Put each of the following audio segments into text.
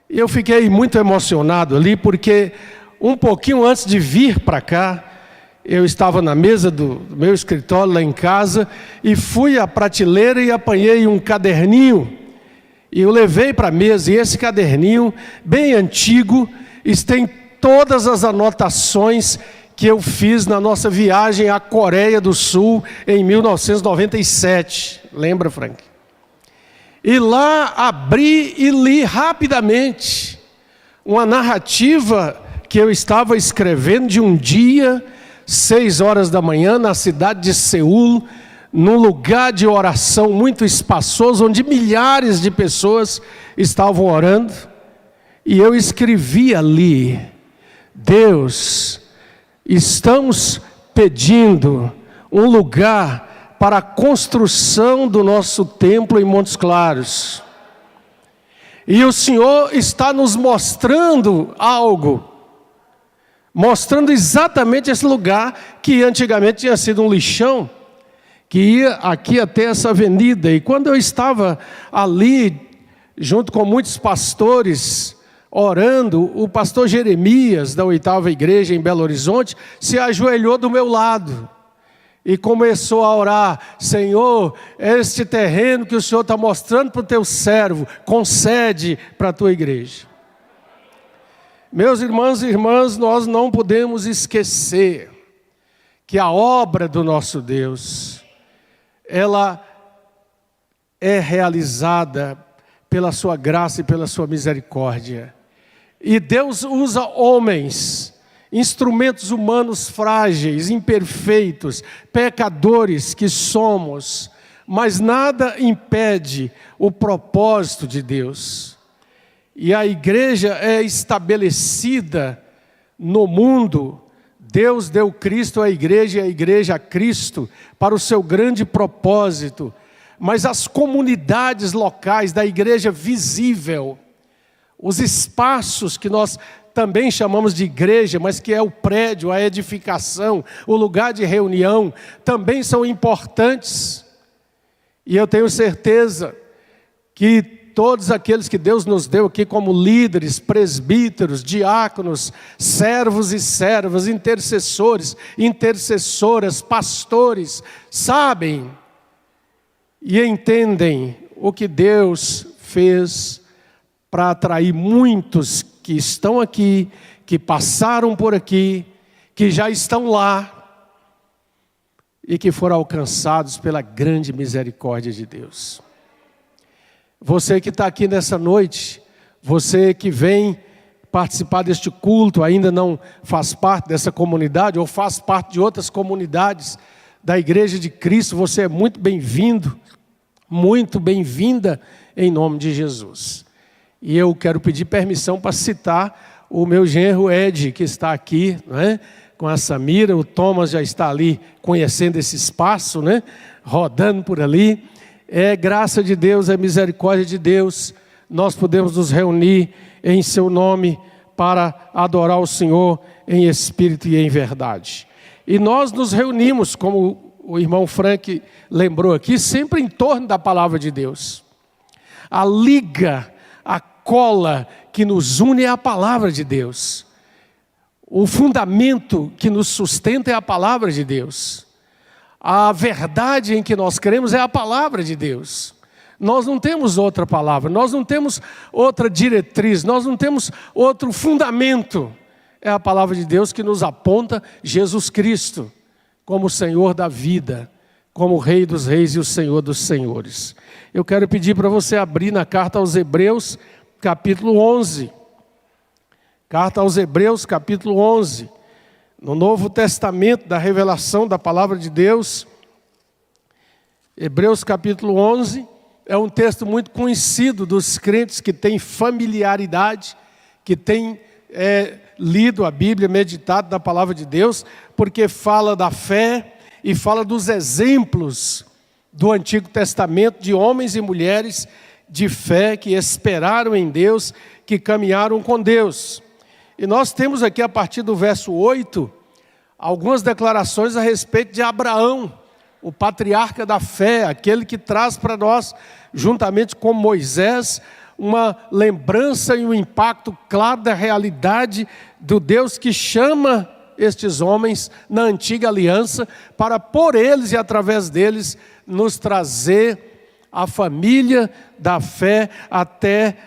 E eu fiquei muito emocionado ali, porque um pouquinho antes de vir para cá, eu estava na mesa do meu escritório lá em casa e fui à prateleira e apanhei um caderninho. E eu levei para a mesa, e esse caderninho, bem antigo, tem todas as anotações que eu fiz na nossa viagem à Coreia do Sul em 1997. Lembra, Frank? E lá abri e li rapidamente uma narrativa que eu estava escrevendo de um dia, 6 horas da manhã, na cidade de Seul, num lugar de oração muito espaçoso, onde milhares de pessoas estavam orando. E eu escrevi ali: Deus, estamos pedindo um lugar para a construção do nosso templo em Montes Claros. E o Senhor está nos mostrando algo, mostrando exatamente esse lugar que antigamente tinha sido um lixão, que ia aqui até essa avenida. E quando eu estava ali, junto com muitos pastores, orando, o pastor Jeremias, da 8ª Igreja em Belo Horizonte, se ajoelhou do meu lado e começou a orar: Senhor, este terreno que o Senhor está mostrando para o teu servo, concede para a tua igreja. Meus irmãos e irmãs, nós não podemos esquecer que a obra do nosso Deus, ela é realizada pela sua graça e pela sua misericórdia. E Deus usa homens, instrumentos humanos frágeis, imperfeitos, pecadores que somos, mas nada impede o propósito de Deus. E a igreja é estabelecida no mundo. Deus deu Cristo à igreja e a igreja a Cristo para o seu grande propósito. Mas as comunidades locais da igreja visível, os espaços que nós também chamamos de igreja, mas que é o prédio, a edificação, o lugar de reunião, também são importantes. E eu tenho certeza que todos aqueles que Deus nos deu aqui como líderes, presbíteros, diáconos, servos e servas, intercessores, intercessoras, pastores, sabem e entendem o que Deus fez para atrair muitos que estão aqui, que passaram por aqui, que já estão lá e que foram alcançados pela grande misericórdia de Deus. Você que está aqui nessa noite, você que vem participar deste culto, ainda não faz parte dessa comunidade ou faz parte de outras comunidades da Igreja de Cristo, você é muito bem-vindo, muito bem-vinda em nome de Jesus. E eu quero pedir permissão para citar o meu genro Ed, que está aqui, né, com a Samira. O Thomas já está ali conhecendo esse espaço, né, rodando por ali. É graça de Deus, é misericórdia de Deus, nós podemos nos reunir em seu nome para adorar o Senhor em espírito e em verdade. E nós nos reunimos, como o irmão Frank lembrou aqui, sempre em torno da palavra de Deus. A liga, a cola que nos une é a palavra de Deus. O fundamento que nos sustenta é a palavra de Deus. A verdade em que nós cremos é a palavra de Deus. Nós não temos outra palavra, nós não temos outra diretriz, nós não temos outro fundamento. É a palavra de Deus que nos aponta Jesus Cristo como o Senhor da vida, como o Rei dos Reis e o Senhor dos Senhores. Eu quero pedir para você abrir na carta aos Hebreus, capítulo 11. Carta aos Hebreus, capítulo 11. No Novo Testamento da revelação da palavra de Deus, Hebreus capítulo 11, é um texto muito conhecido dos crentes que têm familiaridade, que têm lido a Bíblia, meditado na palavra de Deus, porque fala da fé e fala dos exemplos do Antigo Testamento de homens e mulheres de fé que esperaram em Deus, que caminharam com Deus. E nós temos aqui, a partir do verso 8, algumas declarações a respeito de Abraão, o patriarca da fé, aquele que traz para nós, juntamente com Moisés, uma lembrança e um impacto claro da realidade do Deus que chama estes homens na antiga aliança para por eles e através deles nos trazer a família da fé até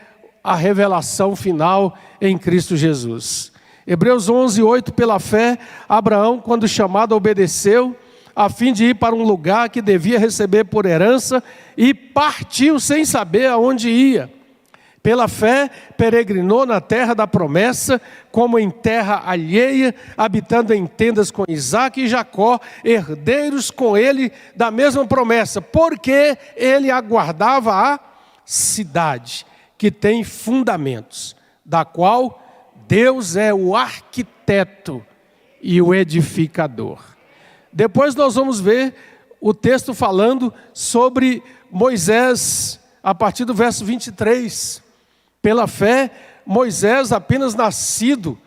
a revelação final em Cristo Jesus. Hebreus 11:8, pela fé, Abraão, quando chamado, obedeceu, a fim de ir para um lugar que devia receber por herança, e partiu sem saber aonde ia. Pela fé, peregrinou na terra da promessa, como em terra alheia, habitando em tendas com Isaque e Jacó, herdeiros com ele da mesma promessa, porque ele aguardava a cidade que tem fundamentos, da qual Deus é o arquiteto e o edificador. Depois nós vamos ver o texto falando sobre Moisés, a partir do verso 23. Pela fé, Moisés, apenas nascido,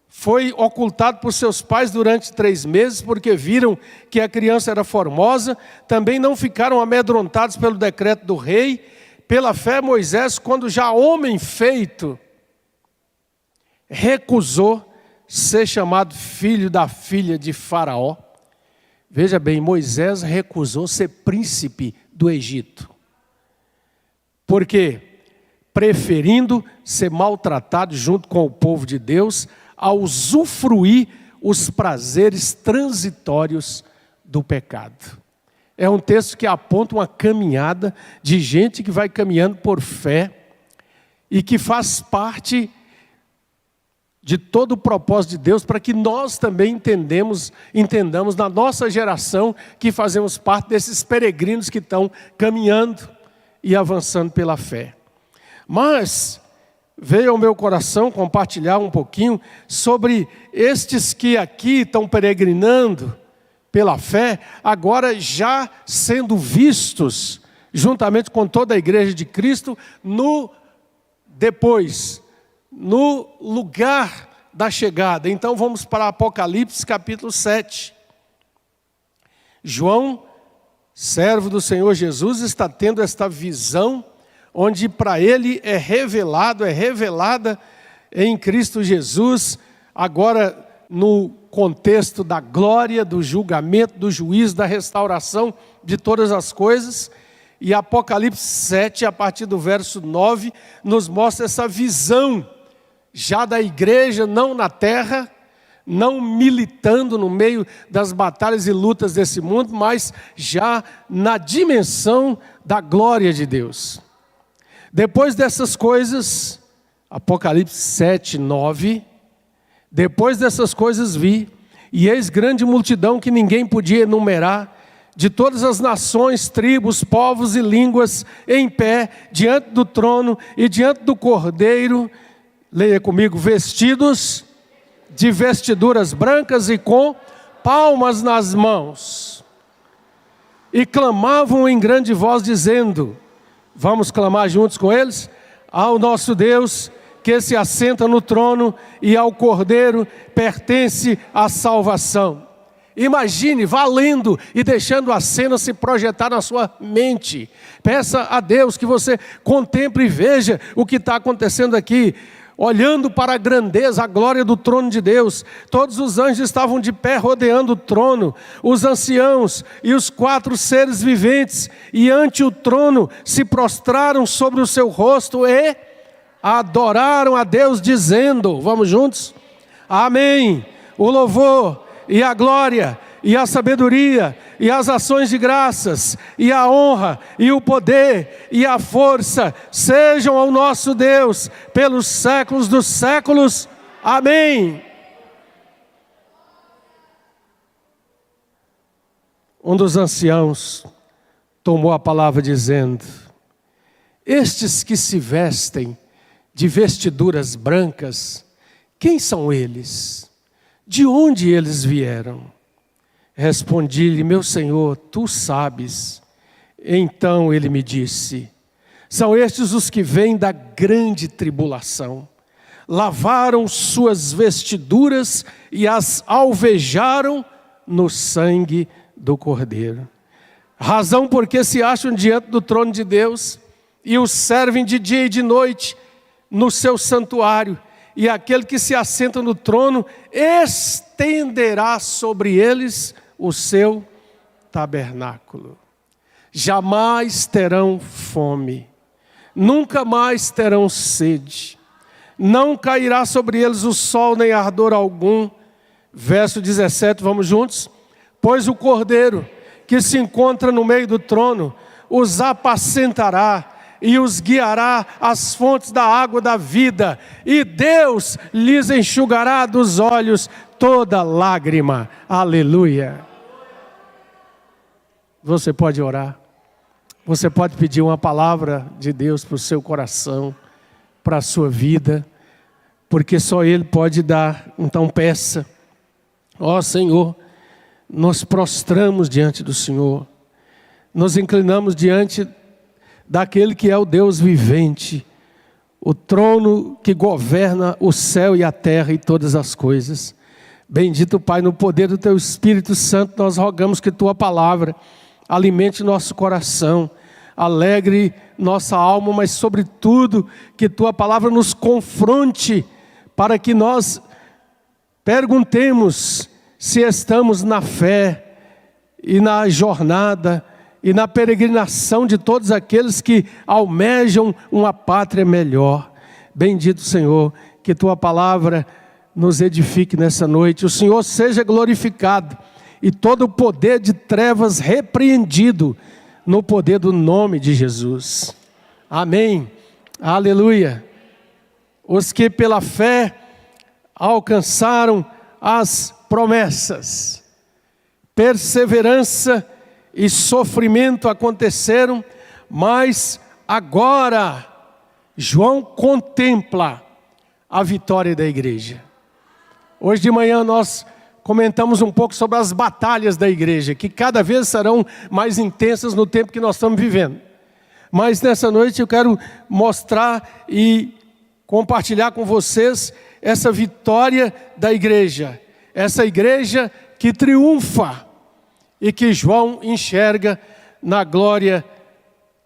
foi ocultado por seus pais durante 3 meses, porque viram que a criança era formosa. Também não ficaram amedrontados pelo decreto do rei. Pela fé, Moisés, quando já homem feito, recusou ser chamado filho da filha de Faraó. Veja bem, Moisés recusou ser príncipe do Egito. Por quê? Preferindo ser maltratado junto com o povo de Deus, a usufruir os prazeres transitórios do pecado. É um texto que aponta uma caminhada de gente que vai caminhando por fé e que faz parte de todo o propósito de Deus para que nós também entendamos na nossa geração que fazemos parte desses peregrinos que estão caminhando e avançando pela fé. Mas veio ao meu coração compartilhar um pouquinho sobre estes que aqui estão peregrinando pela fé, agora já sendo vistos, juntamente com toda a igreja de Cristo, no lugar da chegada. Então vamos para Apocalipse capítulo 7. João, servo do Senhor Jesus, está tendo esta visão, onde para ele é revelada em Cristo Jesus, agora no contexto da glória, do julgamento, do juízo, da restauração de todas as coisas. E Apocalipse 7, a partir do verso 9, nos mostra essa visão já da igreja, não na terra, não militando no meio das batalhas e lutas desse mundo, mas já na dimensão da glória de Deus. Depois dessas coisas, Apocalipse 7, 9, depois dessas coisas vi, e eis grande multidão que ninguém podia enumerar, de todas as nações, tribos, povos e línguas, em pé, diante do trono e diante do Cordeiro, leia comigo, vestidos de vestiduras brancas e com palmas nas mãos. E clamavam em grande voz, dizendo, vamos clamar juntos com eles? Ao nosso Deus, que se assenta no trono, e ao Cordeiro pertence a salvação. Imagine, vá lendo e deixando a cena se projetar na sua mente. Peça a Deus que você contemple e veja o que está acontecendo aqui. Olhando para a grandeza, a glória do trono de Deus, todos os anjos estavam de pé rodeando o trono, os anciãos e os 4 seres viventes, e ante o trono se prostraram sobre o seu rosto e adoraram a Deus, dizendo, vamos juntos? Amém. O louvor e a glória, e a sabedoria, e as ações de graças, e a honra, e o poder, e a força, sejam ao nosso Deus, pelos séculos dos séculos. Amém. Um dos anciãos tomou a palavra dizendo, estes que se vestem de vestiduras brancas, quem são eles? De onde eles vieram? Respondi-lhe, meu Senhor, tu sabes. Então ele me disse, são estes os que vêm da grande tribulação. Lavaram suas vestiduras e as alvejaram no sangue do Cordeiro. Razão porque se acham diante do trono de Deus e o servem de dia e de noite no seu santuário, e aquele que se assenta no trono estenderá sobre eles o seu tabernáculo. Jamais terão fome, nunca mais terão sede, não cairá sobre eles o sol nem ardor algum. Verso 17, vamos juntos? Pois o Cordeiro que se encontra no meio do trono os apacentará e os guiará às fontes da água da vida, e Deus lhes enxugará dos olhos toda lágrima. Aleluia. Você pode orar, você pode pedir uma palavra de Deus para o seu coração, para a sua vida, porque só Ele pode dar. Então peça. Ó Senhor, nos prostramos diante do Senhor, nos inclinamos diante daquele que é o Deus vivente, o trono que governa o céu e a terra e todas as coisas. Bendito Pai, no poder do Teu Espírito Santo, nós rogamos que Tua palavra alimente nosso coração, alegre nossa alma, mas sobretudo que Tua palavra nos confronte, para que nós perguntemos se estamos na fé e na jornada e na peregrinação de todos aqueles que almejam uma pátria melhor. Bendito Senhor, que Tua palavra nos edifique nessa noite. O Senhor seja glorificado e todo o poder de trevas repreendido no poder do nome de Jesus. Amém. Aleluia. Os que pela fé alcançaram as promessas, perseverança e sofrimento aconteceram, mas agora João contempla a vitória da igreja. Hoje de manhã nós comentamos um pouco sobre as batalhas da igreja, que cada vez serão mais intensas no tempo que nós estamos vivendo. Mas nessa noite eu quero mostrar e compartilhar com vocês essa vitória da igreja. Essa igreja que triunfa e que João enxerga na glória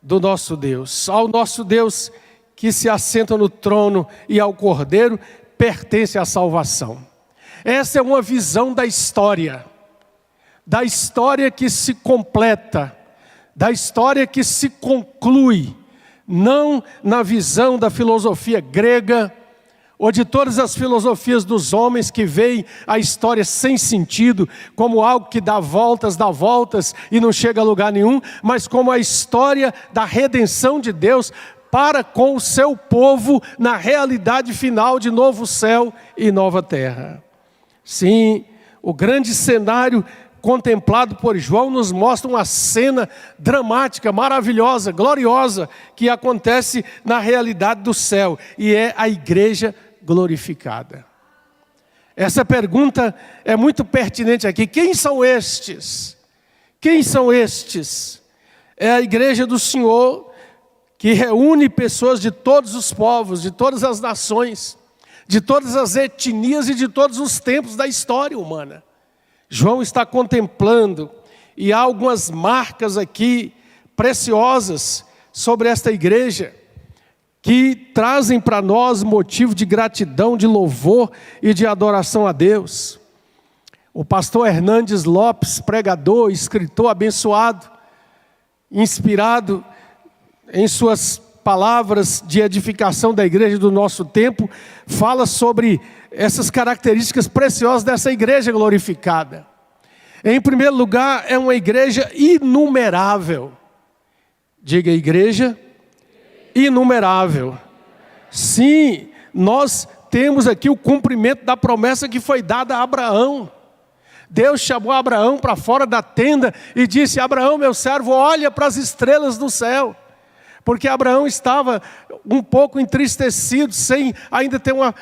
do nosso Deus. Ao nosso Deus que se assenta no trono e ao Cordeiro pertence a salvação. Essa é uma visão da história que se completa, da história que se conclui, não na visão da filosofia grega, ou de todas as filosofias dos homens que veem a história sem sentido, como algo que dá voltas e não chega a lugar nenhum, mas como a história da redenção de Deus para com o seu povo na realidade final de novo céu e nova terra. Sim, o grande cenário contemplado por João nos mostra uma cena dramática, maravilhosa, gloriosa, que acontece na realidade do céu, e é a igreja glorificada. Essa pergunta é muito pertinente aqui. Quem são estes? Quem são estes? É a igreja do Senhor, que reúne pessoas de todos os povos, de todas as nações, de todas as etnias e de todos os tempos da história humana. João está contemplando, e há algumas marcas aqui preciosas sobre esta igreja, que trazem para nós motivo de gratidão, de louvor e de adoração a Deus. O pastor Hernandes Lopes, pregador, escritor abençoado, inspirado em suas palavras de edificação da igreja do nosso tempo, fala sobre essas características preciosas dessa igreja glorificada. Em primeiro lugar, é uma igreja inumerável. Diga, igreja inumerável. Sim, nós temos aqui o cumprimento da promessa que foi dada a Abraão. Deus chamou Abraão para fora da tenda e disse: Abraão, meu servo, olha para as estrelas do céu. Porque Abraão estava um pouco entristecido, sem ainda ter uma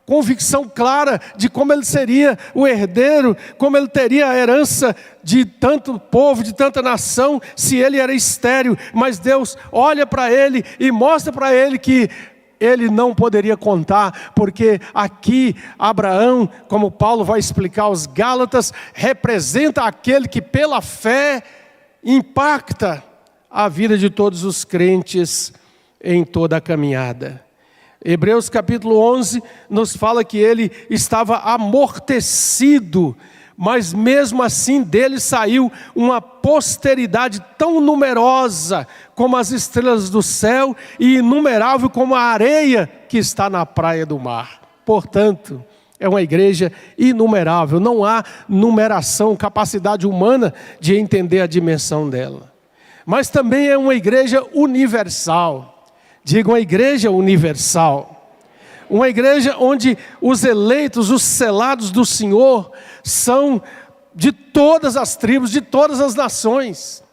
convicção clara de como ele seria o herdeiro, como ele teria a herança de tanto povo, de tanta nação, se ele era estéril. Mas Deus olha para ele e mostra para ele que ele não poderia contar, porque aqui Abraão, como Paulo vai explicar aos Gálatas, representa aquele que pela fé impacta a vida de todos os crentes em toda a caminhada. Hebreus capítulo 11 nos fala que ele estava amortecido, mas mesmo assim dele saiu uma posteridade tão numerosa como as estrelas do céu e inumerável como a areia que está na praia do mar. Portanto, é uma igreja inumerável, não há numeração, capacidade humana de entender a dimensão dela. Mas também é uma igreja universal. Diga, uma igreja universal. Uma igreja onde os eleitos, os selados do Senhor, são de todas as tribos, de todas as nações.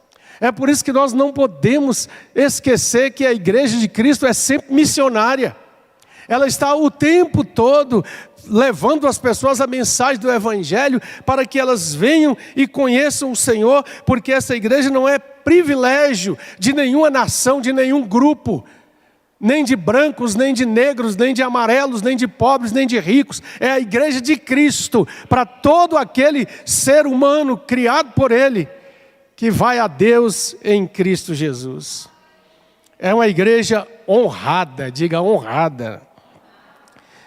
É por isso que nós não podemos esquecer que a igreja de Cristo é sempre missionária. Ela está o tempo todo levando às pessoas a mensagem do Evangelho para que elas venham e conheçam o Senhor, porque essa igreja não é privilégio de nenhuma nação, de nenhum grupo, nem de brancos, nem de negros, nem de amarelos, nem de pobres, nem de ricos. É a igreja de Cristo, para todo aquele ser humano criado por Ele, que vai a Deus em Cristo Jesus. É uma igreja honrada, diga honrada.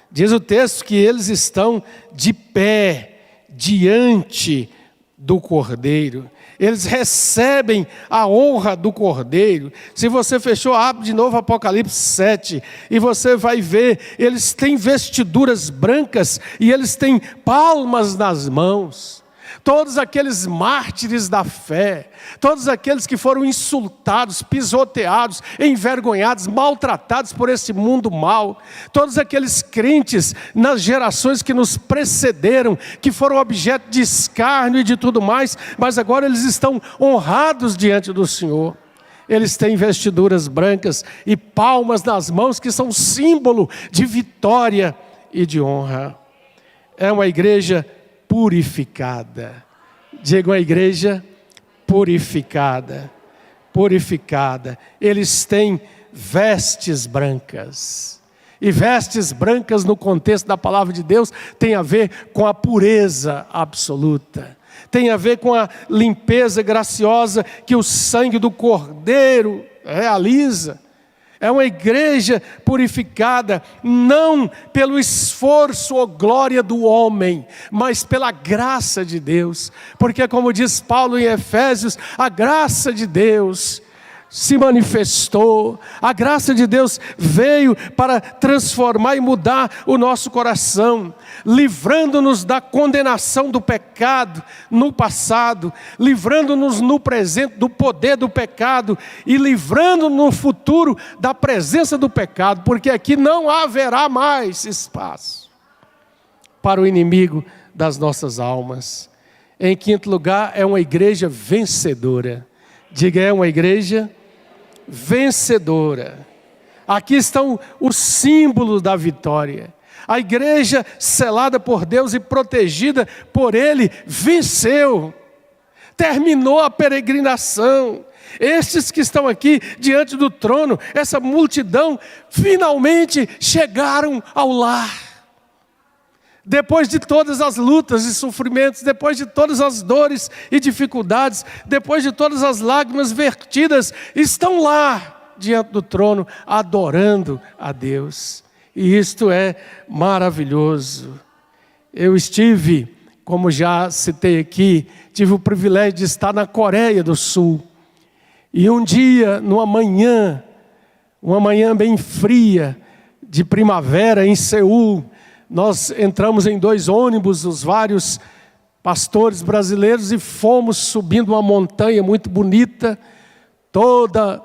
Diz o texto que eles estão de pé diante do Cordeiro. Eles recebem a honra do Cordeiro. Se você fechou, abre de novo Apocalipse 7, e você vai ver, eles têm vestiduras brancas e eles têm palmas nas mãos. Todos aqueles mártires da fé, todos aqueles que foram insultados, pisoteados, envergonhados, maltratados por esse mundo mau, todos aqueles crentes nas gerações que nos precederam, que foram objeto de escárnio e de tudo mais, mas agora eles estão honrados diante do Senhor. Eles têm vestiduras brancas e palmas nas mãos, que são símbolo de vitória e de honra. É uma igreja purificada. Diga, uma igreja purificada. Purificada. Eles têm vestes brancas. E vestes brancas, no contexto da palavra de Deus, tem a ver com a pureza absoluta. Tem a ver com a limpeza graciosa que o sangue do Cordeiro realiza. É uma igreja purificada, não pelo esforço ou glória do homem, mas pela graça de Deus. Porque, como diz Paulo em Efésios, a graça de Deus se manifestou, a graça de Deus veio para transformar e mudar o nosso coração, livrando-nos da condenação do pecado no passado, livrando-nos no presente do poder do pecado e livrando-nos no futuro da presença do pecado, porque aqui não haverá mais espaço para o inimigo das nossas almas. Em quinto lugar, é uma igreja vencedora. Diga, é uma igreja vencedora. Aqui estão os símbolos da vitória. A igreja selada por Deus e protegida por Ele venceu, terminou a peregrinação. Estes que estão aqui diante do trono, essa multidão, finalmente chegaram ao lar. Depois de todas as lutas e sofrimentos, depois de todas as dores e dificuldades, depois de todas as lágrimas vertidas, estão lá diante do trono, adorando a Deus. E isto é maravilhoso. Eu estive, como já citei aqui, tive o privilégio de estar na Coreia do Sul. E um dia, uma manhã bem fria, de primavera, em Seul, nós entramos em 2 ônibus, os vários pastores brasileiros, e fomos subindo uma montanha muito bonita, toda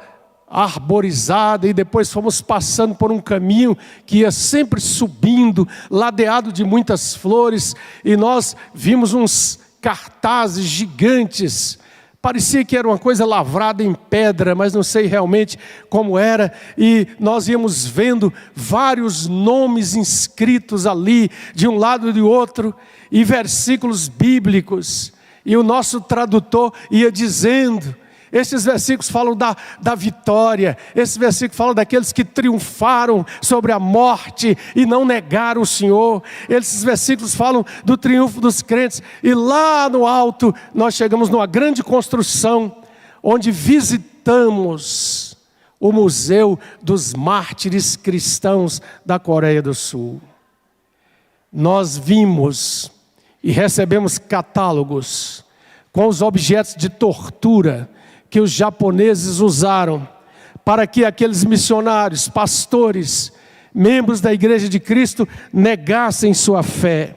arborizada, e depois fomos passando por um caminho que ia sempre subindo, ladeado de muitas flores, e nós vimos uns cartazes gigantes. Parecia que era uma coisa lavrada em pedra, mas não sei realmente como era. E nós íamos vendo vários nomes inscritos ali, de um lado e do outro, e versículos bíblicos. E o nosso tradutor ia dizendo, esses versículos falam da vitória, esses versículos falam daqueles que triunfaram sobre a morte e não negaram o Senhor. Esses versículos falam do triunfo dos crentes. E lá no alto nós chegamos numa grande construção, onde visitamos o Museu dos Mártires Cristãos da Coreia do Sul. Nós vimos e recebemos catálogos com os objetos de tortura que os japoneses usaram para que aqueles missionários, pastores, membros da Igreja de Cristo negassem sua fé.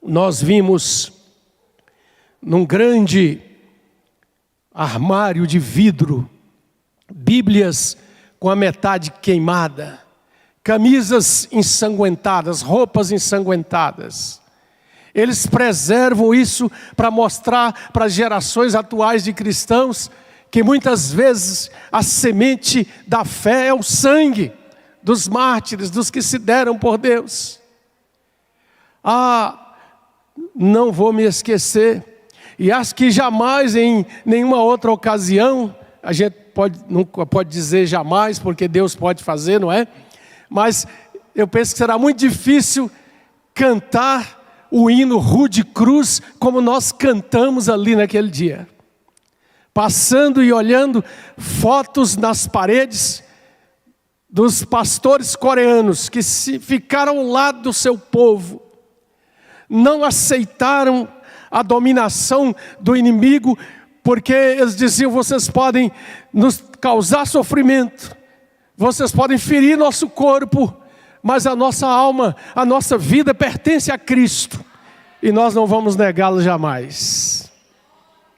Nós vimos num grande armário de vidro Bíblias com a metade queimada, camisas ensanguentadas, roupas ensanguentadas. Eles preservam isso para mostrar para as gerações atuais de cristãos que muitas vezes a semente da fé é o sangue dos mártires, dos que se deram por Deus. Não vou me esquecer, e acho que jamais em nenhuma outra ocasião, a gente nunca pode dizer jamais, porque Deus pode fazer, não é? Mas eu penso que será muito difícil cantar o hino Rude Cruz como nós cantamos ali naquele dia. Passando e olhando fotos nas paredes dos pastores coreanos que ficaram ao lado do seu povo, não aceitaram a dominação do inimigo, porque eles diziam: vocês podem nos causar sofrimento, vocês podem ferir nosso corpo, mas a nossa alma, a nossa vida pertence a Cristo, e nós não vamos negá-lo jamais.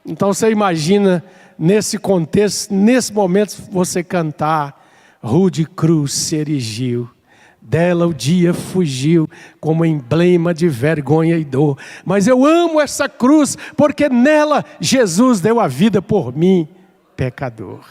Então você imagina, nesse contexto, nesse momento, você cantar: Rude cruz se erigiu, dela o dia fugiu, como emblema de vergonha e dor. Mas eu amo essa cruz, porque nela Jesus deu a vida por mim, pecador.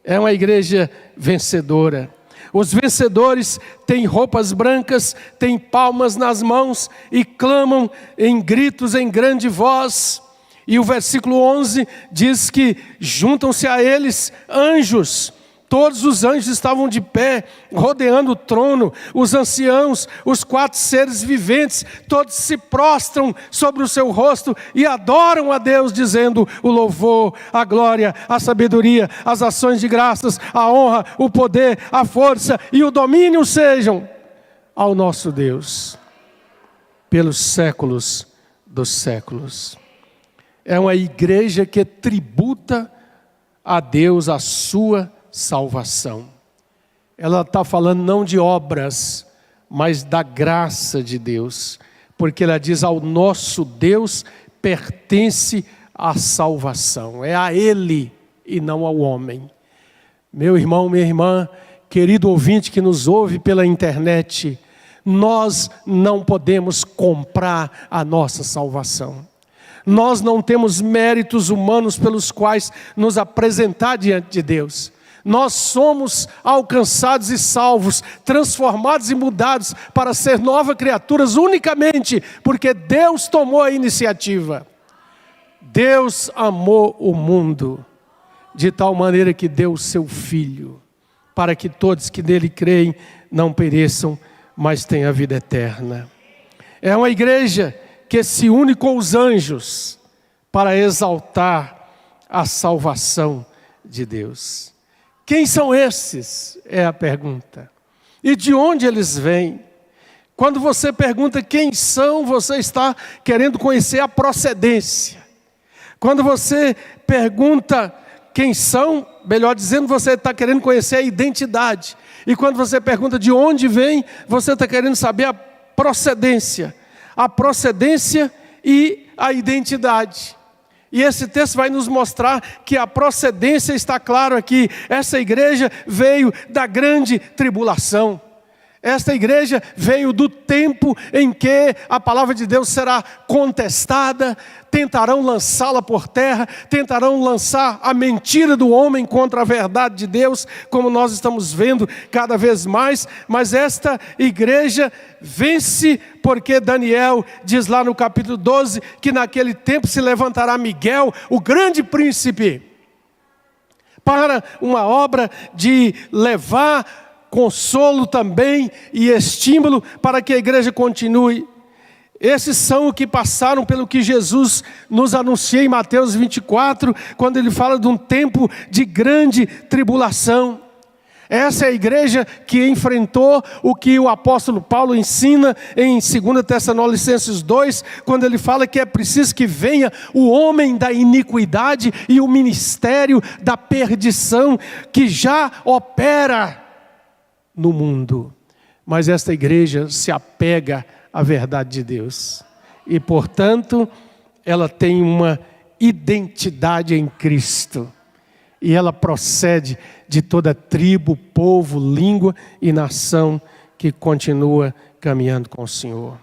É uma igreja vencedora. Os vencedores têm roupas brancas, têm palmas nas mãos e clamam em gritos em grande voz. E o versículo 11 diz que juntam-se a eles anjos. Todos os anjos estavam de pé, rodeando o trono, os anciãos, os 4 seres viventes, todos se prostram sobre o seu rosto e adoram a Deus, dizendo: o louvor, a glória, a sabedoria, as ações de graças, a honra, o poder, a força e o domínio sejam ao nosso Deus, pelos séculos dos séculos. É uma igreja que tributa a Deus a sua salvação. Ela está falando não de obras, mas da graça de Deus, porque ela diz: ao nosso Deus pertence a salvação, é a Ele e não ao homem. Meu irmão, minha irmã, querido ouvinte que nos ouve pela internet, nós não podemos comprar a nossa salvação. Nós não temos méritos humanos pelos quais nos apresentar diante de Deus. Nós somos alcançados e salvos, transformados e mudados para ser novas criaturas unicamente porque Deus tomou a iniciativa. Deus amou o mundo de tal maneira que deu o seu Filho, para que todos que nele creem não pereçam, mas tenham a vida eterna. É uma igreja que se une com os anjos para exaltar a salvação de Deus. Quem são esses? É a pergunta. E de onde eles vêm? Quando você pergunta quem são, você está querendo conhecer a procedência. Quando você pergunta quem são, melhor dizendo, você está querendo conhecer a identidade. E quando você pergunta de onde vem, você está querendo saber a procedência. A procedência e a identidade. E esse texto vai nos mostrar que a procedência está claro aqui. Essa igreja veio da grande tribulação. Esta igreja veio do tempo em que a palavra de Deus será contestada, tentarão lançá-la por terra, tentarão lançar a mentira do homem contra a verdade de Deus, como nós estamos vendo cada vez mais. Mas esta igreja vence porque Daniel diz lá no capítulo 12 que naquele tempo se levantará Miguel, o grande príncipe, para uma obra de levar consolo também e estímulo para que a igreja continue. Esses são os que passaram pelo que Jesus nos anuncia em Mateus 24, quando ele fala de um tempo de grande tribulação. Essa é a igreja que enfrentou o que o apóstolo Paulo ensina em 2 Tessalonicenses 2, quando ele fala que é preciso que venha o homem da iniquidade e o ministério da perdição que já opera no mundo. Mas esta igreja se apega à verdade de Deus e, portanto, ela tem uma identidade em Cristo. E ela procede de toda tribo, povo, língua e nação que continua caminhando com o Senhor.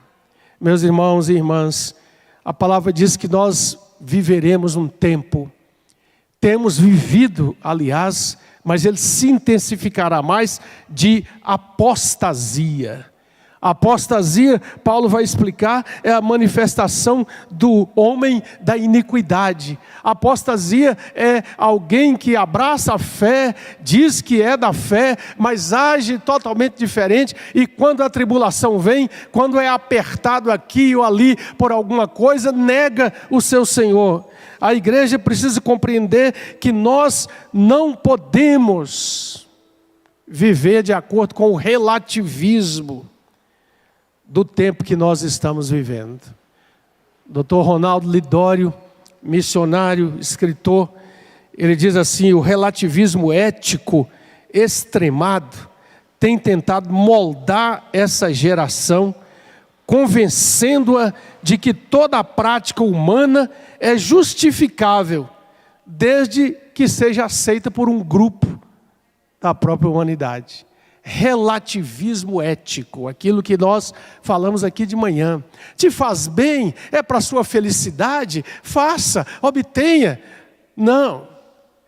Meus irmãos e irmãs, a palavra diz que nós viveremos um tempo. Temos vivido, aliás, mas ele se intensificará mais, de apostasia. A apostasia, Paulo vai explicar, é a manifestação do homem da iniquidade. A apostasia é alguém que abraça a fé, diz que é da fé, mas age totalmente diferente. E quando a tribulação vem, quando é apertado aqui ou ali por alguma coisa, nega o seu Senhor. A igreja precisa compreender que nós não podemos viver de acordo com o relativismo do tempo que nós estamos vivendo. Dr. Ronaldo Lidório, missionário, escritor, ele diz assim: o relativismo ético extremado tem tentado moldar essa geração, convencendo-a de que toda a prática humana é justificável, desde que seja aceita por um grupo da própria humanidade. Relativismo ético, aquilo que nós falamos aqui de manhã. Te faz bem, é para a sua felicidade, faça, obtenha. Não,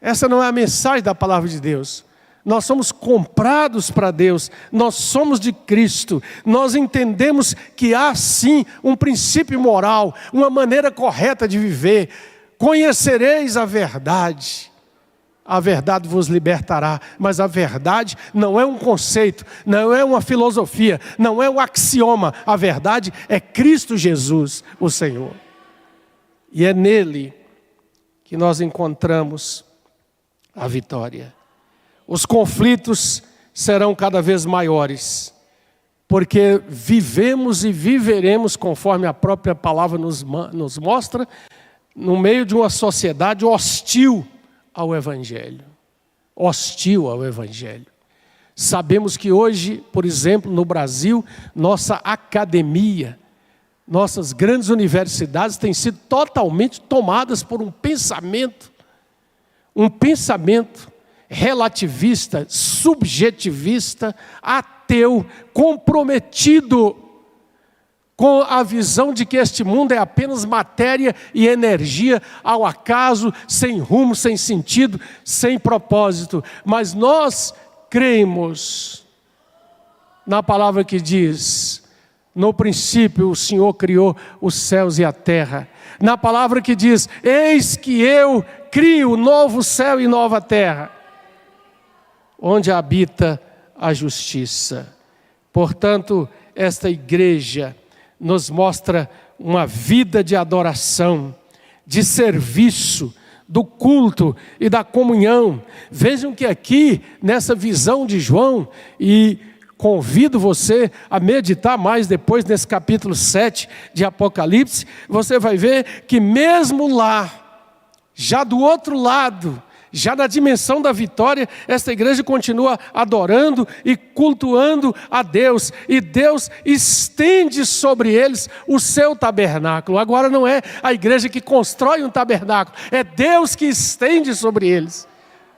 essa não é a mensagem da palavra de Deus. Nós somos comprados para Deus, nós somos de Cristo, nós entendemos que há sim um princípio moral, uma maneira correta de viver. Conhecereis a verdade vos libertará. Mas a verdade não é um conceito, não é uma filosofia, não é um axioma. A verdade é Cristo Jesus, o Senhor. E é nele que nós encontramos a vitória. Os conflitos serão cada vez maiores, porque vivemos e viveremos, conforme a própria palavra nos mostra, no meio de uma sociedade hostil ao Evangelho. Hostil ao Evangelho. Sabemos que hoje, por exemplo, no Brasil, nossa academia, nossas grandes universidades têm sido totalmente tomadas por um pensamento relativista, subjetivista, ateu, comprometido com a visão de que este mundo é apenas matéria e energia ao acaso, sem rumo, sem sentido, sem propósito. Mas nós cremos na palavra que diz: no princípio o Senhor criou os céus e a terra. Na palavra que diz: eis que eu crio novo céu e nova terra, onde habita a justiça. Portanto, esta igreja nos mostra uma vida de adoração, de serviço, do culto e da comunhão. Vejam que aqui, nessa visão de João, e convido você a meditar mais depois nesse capítulo 7 de Apocalipse, você vai ver que mesmo lá, já do outro lado, já na dimensão da vitória, esta igreja continua adorando e cultuando a Deus. E Deus estende sobre eles o seu tabernáculo. Agora não é a igreja que constrói um tabernáculo, é Deus que estende sobre eles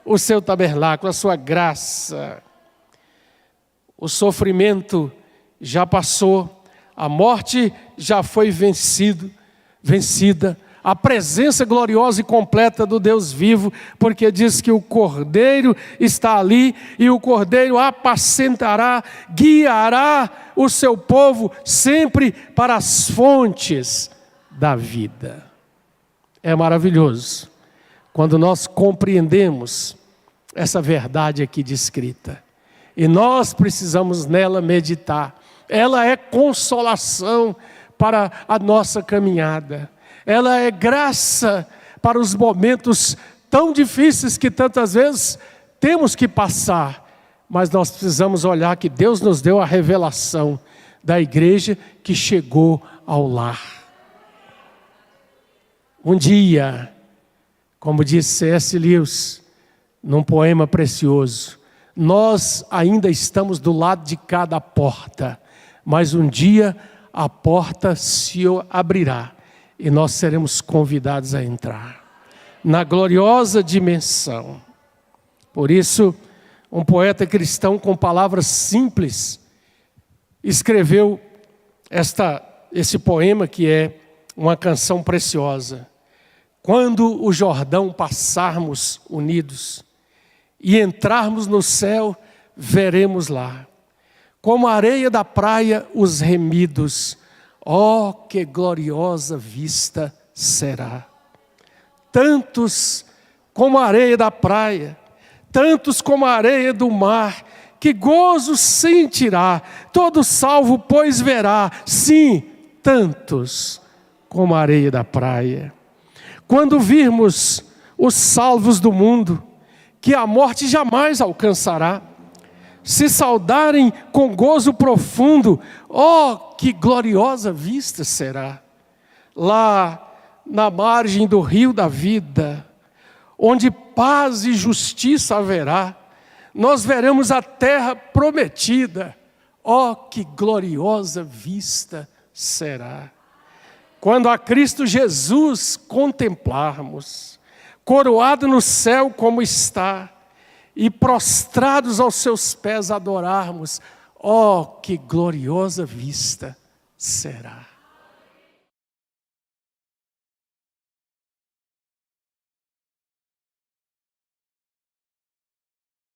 o seu tabernáculo, a sua graça. O sofrimento já passou, a morte já foi vencida. A presença gloriosa e completa do Deus vivo, porque diz que o Cordeiro está ali, e o Cordeiro apacentará, guiará o seu povo sempre para as fontes da vida. É maravilhoso quando nós compreendemos essa verdade aqui descrita, e nós precisamos nela meditar. Ela é consolação para a nossa caminhada. Ela é graça para os momentos tão difíceis que tantas vezes temos que passar. Mas nós precisamos olhar que Deus nos deu a revelação da igreja que chegou ao lar. Um dia, como disse C.S. Lewis, num poema precioso, nós ainda estamos do lado de cada porta, mas um dia a porta se abrirá e nós seremos convidados a entrar na gloriosa dimensão. Por isso, um poeta cristão com palavras simples escreveu esse poema que é uma canção preciosa. Quando o Jordão passarmos unidos e entrarmos no céu, veremos lá, como a areia da praia, os remidos. Oh, que gloriosa vista será! Tantos como a areia da praia, tantos como a areia do mar, que gozo sentirá, todo salvo pois verá, sim, tantos como a areia da praia. Quando virmos os salvos do mundo, que a morte jamais alcançará, se saudarem com gozo profundo, oh, que gloriosa vista será! Lá na margem do rio da vida, onde paz e justiça haverá, nós veremos a terra prometida. Oh, que gloriosa vista será! Quando a Cristo Jesus contemplarmos, coroado no céu como está, e prostrados aos seus pés adorarmos, oh, que gloriosa vista será!